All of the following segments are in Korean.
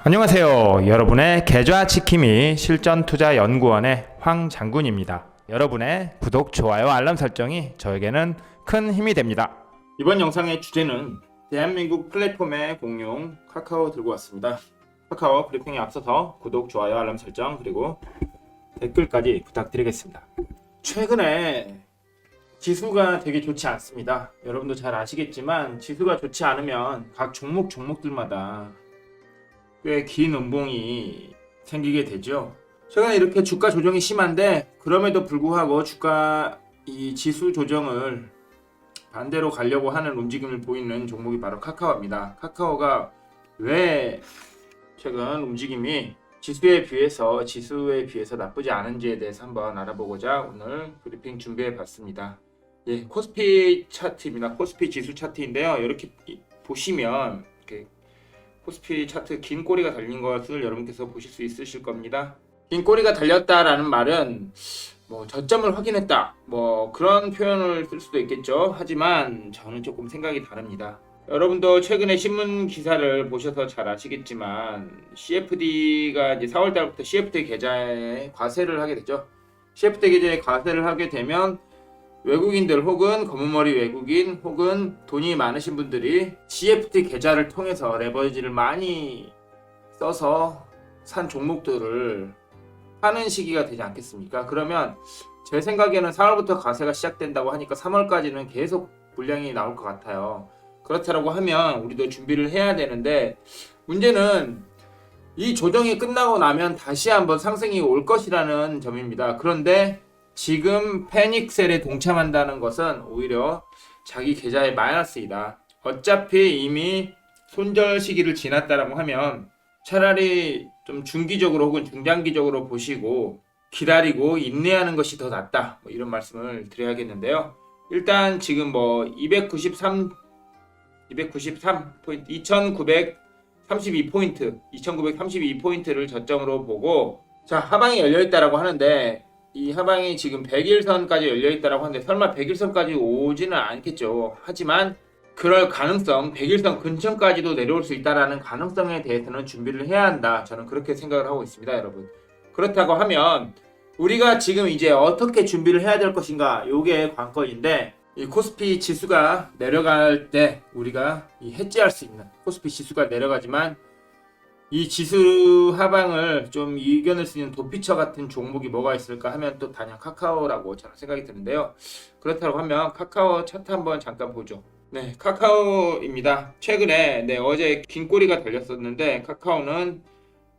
안녕하세요. 여러분의 계좌 지킴이 실전투자연구원의 황장군입니다. 여러분의 구독, 좋아요, 알람 설정이 저에게는 큰 힘이 됩니다. 이번 영상의 주제는 대한민국 플랫폼의 공룡 카카오 들고 왔습니다. 카카오 브리핑에 앞서서 구독, 좋아요, 알람 설정 그리고 댓글까지 부탁드리겠습니다. 최근에 지수가 되게 좋지 않습니다. 여러분도 잘 아시겠지만 지수가 좋지 않으면 각 종목들마다 꽤 긴 음봉이 생기게 되죠. 최근에 이렇게 주가 조정이 심한데 그럼에도 불구하고 주가 이 지수 조정을 반대로 가려고 하는 움직임을 보이는 종목이 바로 카카오입니다. 카카오가 왜 최근 움직임이 지수에 비해서 나쁘지 않은지에 대해서 한번 알아보고자 오늘 브리핑 준비해 봤습니다. 코스피 차트입니다. 코스피 지수 차트인데요. 이렇게 보시면 이렇게 코스피 차트 긴 꼬리가 달린 것을 여러분께서 보실 수 있으실 겁니다. 긴 꼬리가 달렸다라는 말은 저점을 확인했다 그런 표현을 쓸 수도 있겠죠. 하지만 저는 조금 생각이 다릅니다. 여러분도 최근에 신문 기사를 보셔서 잘 아시겠지만 CFD가 이제 4월달부터 CFD 계좌에 과세를 하게 되죠. CFD 계좌에 과세를 하게 되면 외국인들 혹은 검은머리 외국인 혹은 돈이 많으신 분들이 CFD 계좌를 통해서 레버리지를 많이 써서 산 종목들을 파는 시기가 되지 않겠습니까? 그러면 제 생각에는 4월부터 과세가 시작된다고 하니까 3월까지는 계속 물량이 나올 것 같아요. 그렇다고 하면 우리도 준비를 해야 되는데 문제는 이 조정이 끝나고 나면 다시 한번 상승이 올 것이라는 점입니다. 그런데 지금 패닉셀에 동참한다는 것은 오히려 자기 계좌의 마이너스이다. 어차피 이미 손절 시기를 지났다라고 하면 차라리 좀 중기적으로 혹은 중장기적으로 보시고 기다리고 인내하는 것이 더 낫다. 이런 말씀을 드려야겠는데요. 일단 지금 293포인트, 2932포인트를 저점으로 보고 자, 하방이 열려있다라고 하는데 이 하방이 지금 100일선까지 열려있다라고 하는데 설마 100일선까지 오지는 않겠죠. 하지만 그럴 가능성, 100일선 근처까지도 내려올 수 있다라는 가능성에 대해서는 준비를 해야 한다. 저는 그렇게 생각을 하고 있습니다, 여러분. 그렇다고 하면 우리가 지금 이제 어떻게 준비를 해야 될 것인가, 요게 관건인데 이 코스피 지수가 내려갈 때 우리가 이 해지할 수 있는, 코스피 지수가 내려가지만 이 지수 하방을 좀 이겨낼 수 있는 도피처 같은 종목이 뭐가 있을까 하면 또 단연 카카오라고 저는 생각이 드는데요. 그렇다고 하면 카카오 차트 한번 잠깐 보죠. 네, 카카오입니다. 최근에 어제 긴 꼬리가 달렸었는데 카카오는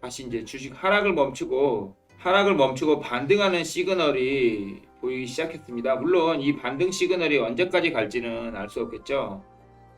다시 이제 주식 하락을 멈추고 반등하는 시그널이 보이기 시작했습니다. 물론 이 반등 시그널이 언제까지 갈지는 알 수 없겠죠.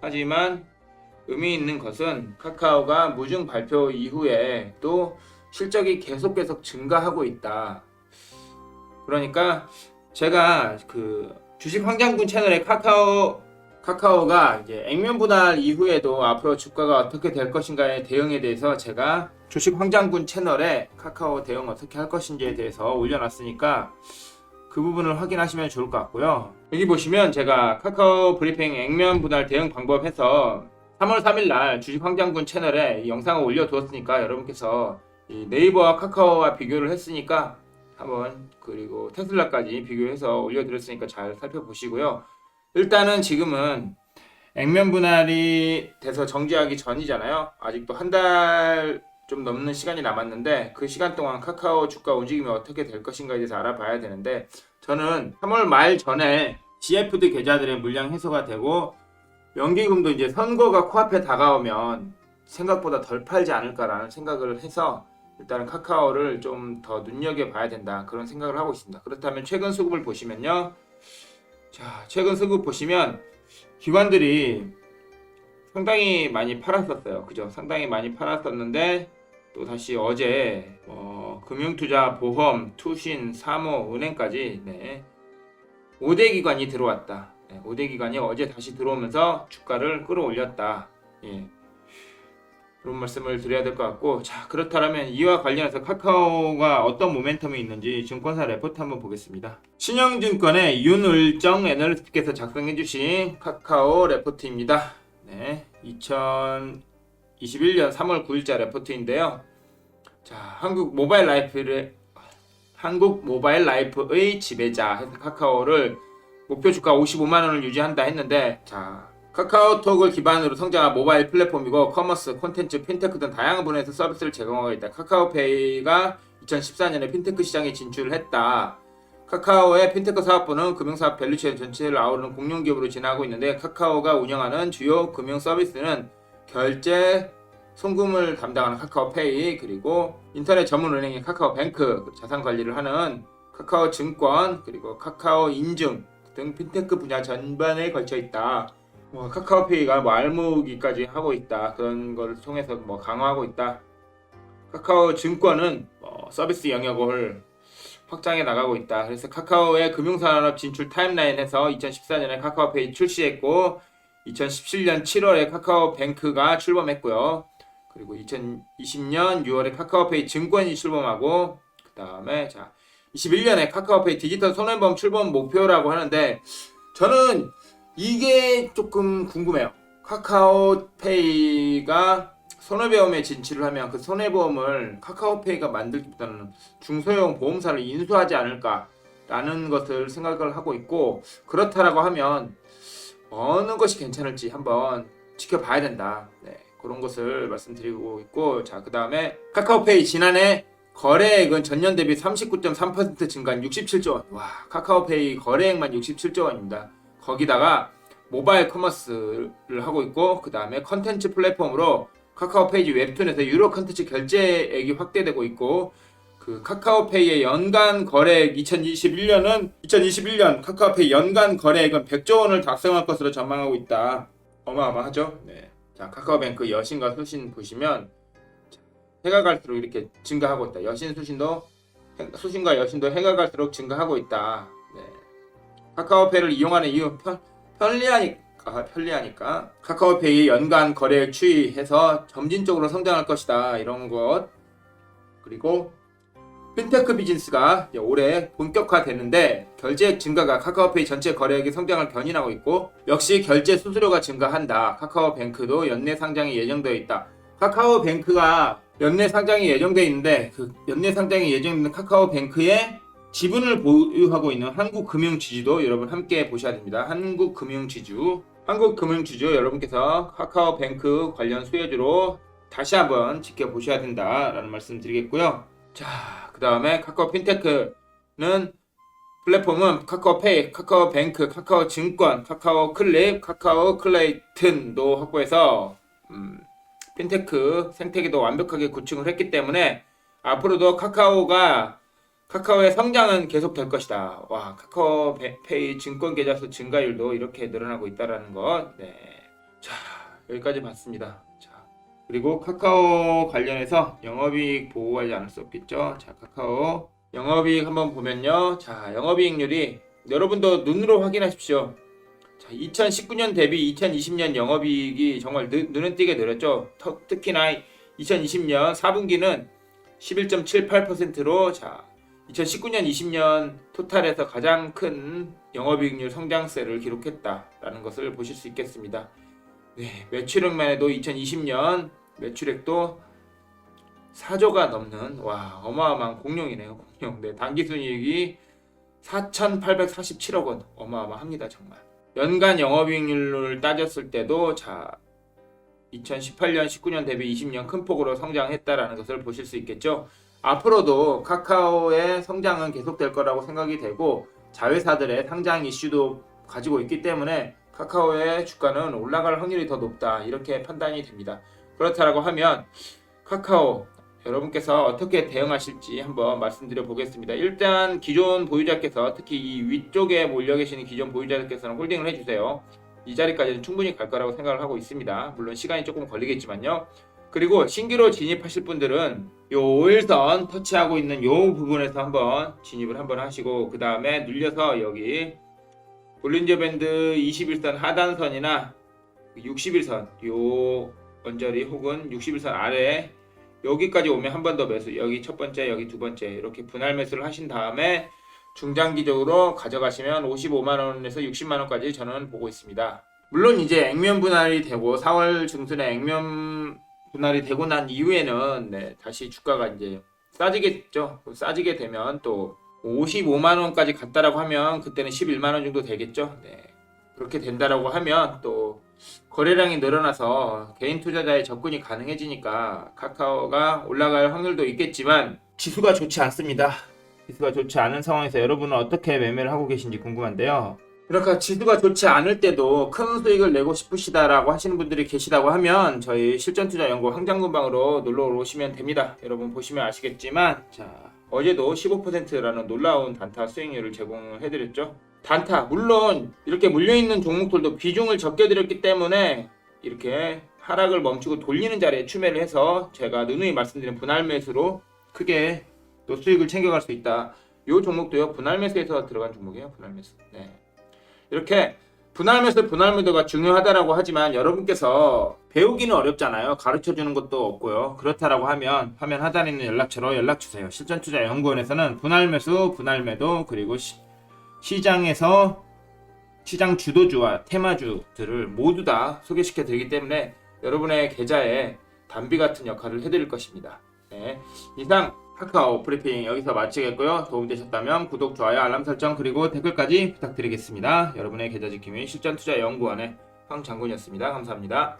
하지만 의미 있는 것은 카카오가 무증 발표 이후에 또 실적이 계속 증가하고 있다. 그러니까 제가 그 주식 황장군 채널에 카카오가 이제 액면 분할 이후에도 앞으로 주가가 어떻게 될 것인가에 대응에 대해서 제가 주식 황장군 채널에 카카오 대응 어떻게 할 것인지에 대해서 올려놨으니까 그 부분을 확인하시면 좋을 것 같고요. 여기 보시면 제가 카카오 브리핑 액면 분할 대응 방법 해서 3월 3일날 주식 황장군 채널에 이 영상을 올려두었으니까 여러분께서 이 네이버와 카카오와 비교를 했으니까 한번 그리고 테슬라까지 비교해서 올려드렸으니까 잘 살펴보시고요. 일단은 지금은 액면 분할이 돼서 정지하기 전이잖아요. 아직도 한 달 좀 넘는 시간이 남았는데 그 시간 동안 카카오 주가 움직임이 어떻게 될 것인가에 대해서 알아봐야 되는데 저는 3월 말 전에 CFD 계좌들의 물량 해소가 되고 연기금도 이제 선거가 코앞에 다가오면 생각보다 덜 팔지 않을까라는 생각을 해서 일단은 카카오를 좀 더 눈여겨봐야 된다 그런 생각을 하고 있습니다. 그렇다면 최근 수급을 보시면요. 자, 최근 수급 보시면 기관들이 상당히 많이 팔았었어요. 그죠? 상당히 많이 팔았었는데 또 다시 어제 금융투자, 보험, 투신, 사모, 은행까지 5대 기관이 들어왔다. 5대 기관이 어제 다시 들어오면서 주가를 끌어올렸다. 그런 말씀을 드려야 될 것 같고, 자, 그렇다면 이와 관련해서 카카오가 어떤 모멘텀이 있는지 증권사 레포트 한번 보겠습니다. 신영증권의 윤을정 애널리스트께서 작성해 주신 카카오 레포트입니다. 2022년 2021년 3월 9일자 레포트인데요. 자, 한국 모바일 라이프의 지배자 카카오를 목표 주가 55만 원을 유지한다 했는데, 자, 카카오톡을 기반으로 성장한 모바일 플랫폼이고 커머스, 콘텐츠, 핀테크 등 다양한 분야에서 서비스를 제공하고 있다. 카카오페이가 2014년에 핀테크 시장에 진출을 했다. 카카오의 핀테크 사업부는 금융사업 밸류체인 전체를 아우르는 공룡기업으로 진화하고 있는데, 카카오가 운영하는 주요 금융 서비스는 결제, 송금을 담당하는 카카오페이, 그리고 인터넷 전문 은행인 카카오뱅크, 자산 관리를 하는 카카오증권, 그리고 카카오인증 등 핀테크 분야 전반에 걸쳐 있다. 카카오페이가 알무기까지 하고 있다. 그런 걸 통해서 강화하고 있다. 카카오증권은 서비스 영역을 확장해 나가고 있다. 그래서 카카오의 금융산업 진출 타임라인에서 2014년에 카카오페이 출시했고 2017년 7월에 카카오뱅크가 출범했고요. 그리고 2020년 6월에 카카오페이 증권이 출범하고, 그 다음에 21년에 카카오페이 디지털 손해보험 출범 목표라고 하는데, 저는 이게 조금 궁금해요. 카카오페이가 손해보험에 진출을 하면 그 손해보험을 카카오페이가 만들기보다는 중소형 보험사를 인수하지 않을까라는 것을 생각을 하고 있고, 그렇다라고 하면 어느 것이 괜찮을지 한번 지켜봐야 된다. 네, 그런 것을 말씀드리고 있고, 자, 그 다음에 카카오페이 지난해 거래액은 전년 대비 39.3% 증가한 67조 원. 와, 카카오페이 거래액만 67조 원입니다. 거기다가 모바일 커머스를 하고 있고, 그 다음에 컨텐츠 플랫폼으로 카카오페이지 웹툰에서 유료 컨텐츠 결제액이 확대되고 있고, 그 카카오페이의 연간 거래액 2021년 카카오페이 연간 거래액은 100조 원을 달성할 것으로 전망하고 있다. 어마어마하죠? 네. 자, 카카오뱅크 여신과 수신 보시면 해가 갈수록 이렇게 증가하고 있다. 수신과 여신도 해가 갈수록 증가하고 있다. 네. 카카오페이를 이용하는 이유 편리하니까 카카오페이 연간 거래액 추이해서 점진적으로 성장할 것이다. 이런 것. 그리고 핀테크 비즈니스가 올해 본격화되는데 결제액 증가가 카카오페이 전체 거래액의 성장을 견인하고 있고, 역시 결제 수수료가 증가한다. 카카오뱅크도 연내 상장이 예정되어 있다. 카카오뱅크가 연내 상장이 예정되어 있는데, 그 연내 상장이 예정되는 카카오뱅크의 지분을 보유하고 있는 한국금융지주도 여러분 함께 보셔야 됩니다. 한국금융지주 여러분께서 카카오뱅크 관련 수혜주로 다시 한번 지켜보셔야 된다라는 말씀 드리겠고요. 자, 그 다음에 카카오 핀테크는 플랫폼은 카카오페이, 카카오뱅크, 카카오증권, 카카오클립, 카카오클레이튼도 확보해서 핀테크 생태계도 완벽하게 구축을 했기 때문에 앞으로도 카카오의 성장은 계속 될 것이다. 와, 카카오페이 증권 계좌 수 증가율도 이렇게 늘어나고 있다라는 것. 네. 자, 여기까지 봤습니다. 자, 그리고 카카오 관련해서 영업이익 보고하지 않을 수 없겠죠. 자, 카카오 영업이익 한번 보면요. 자, 영업이익률이 여러분도 눈으로 확인하십시오. 자, 2019년 대비 2020년 영업이익이 정말 눈에 띄게 늘었죠. 특히나 2020년 4분기는 11.78%로 2019년 20년 토탈에서 가장 큰 영업이익률 성장세를 기록했다라는 것을 보실 수 있겠습니다. 네, 매출액만 해도 2020년 매출액도 4조가 넘는 어마어마한 공룡이네요. 공룡. 네, 당기순이익이 4,847억 원. 어마어마합니다, 정말. 연간 영업이익률을 따졌을 때도 2018년, 19년 대비 20년 큰 폭으로 성장했다라는 것을 보실 수 있겠죠. 앞으로도 카카오의 성장은 계속될 거라고 생각이 되고, 자회사들의 상장 이슈도 가지고 있기 때문에 카카오의 주가는 올라갈 확률이 더 높다, 이렇게 판단이 됩니다. 그렇다라고 하면 카카오 여러분께서 어떻게 대응하실지 한번 말씀드려 보겠습니다. 일단 기존 보유자께서, 특히 이 위쪽에 몰려 계시는 기존 보유자들께서는 홀딩을 해주세요. 이 자리까지는 충분히 갈 거라고 생각을 하고 있습니다. 물론 시간이 조금 걸리겠지만요. 그리고 신규로 진입하실 분들은 요 5일선 터치하고 있는 요 부분에서 한번 진입을 한번 하시고, 그 다음에 눌려서 여기 볼린저 밴드 21선 하단선이나 61선 요 언저리 혹은 61선 아래 여기까지 오면 한 번 더 매수, 여기 첫 번째, 여기 두 번째 이렇게 분할 매수를 하신 다음에 중장기적으로 가져가시면 55만원에서 60만원까지 저는 보고 있습니다. 물론 이제 액면 분할이 되고 4월 중순에 액면 분할이 되고 난 이후에는 네, 다시 주가가 이제 싸지겠죠. 싸지게 되면 또 55만 원까지 갔다라고 하면 그때는 11만 원 정도 되겠죠. 네. 그렇게 된다라고 하면 또 거래량이 늘어나서 개인 투자자의 접근이 가능해지니까 카카오가 올라갈 확률도 있겠지만 지수가 좋지 않습니다. 지수가 좋지 않은 상황에서 여러분은 어떻게 매매를 하고 계신지 궁금한데요. 그러니까 지수가 좋지 않을 때도 큰 수익을 내고 싶으시다라고 하시는 분들이 계시다고 하면 저희 실전투자연구 황장군방으로 놀러 오시면 됩니다. 여러분 보시면 아시겠지만 자 어제도 15%라는 놀라운 단타 수익률을 제공해드렸죠. 단타 물론 이렇게 물려있는 종목들도 비중을 적게 드렸기 때문에 이렇게 하락을 멈추고 돌리는 자리에 추매를 해서 제가 누누이 말씀드린 분할 매수로 크게 또 수익을 챙겨갈 수 있다. 이 종목도요 분할 매수에서 들어간 종목이에요. 분할 매수. 네. 이렇게 분할 매도가 중요하다라고 하지만 여러분께서 배우기는 어렵잖아요. 가르쳐주는 것도 없고요. 그렇다라고 하면 화면 하단에 있는 연락처로 연락주세요. 실전투자연구원에서는 분할 매수, 분할 매도 그리고 시장에서 시장 주도주와 테마주들을 모두 다 소개시켜 드리기 때문에 여러분의 계좌에 담비 같은 역할을 해드릴 것입니다. 네. 이상 카카오 브리핑 여기서 마치겠고요. 도움되셨다면 구독, 좋아요, 알람 설정 그리고 댓글까지 부탁드리겠습니다. 여러분의 계좌 지킴이 실전투자연구원의 황장군이었습니다. 감사합니다.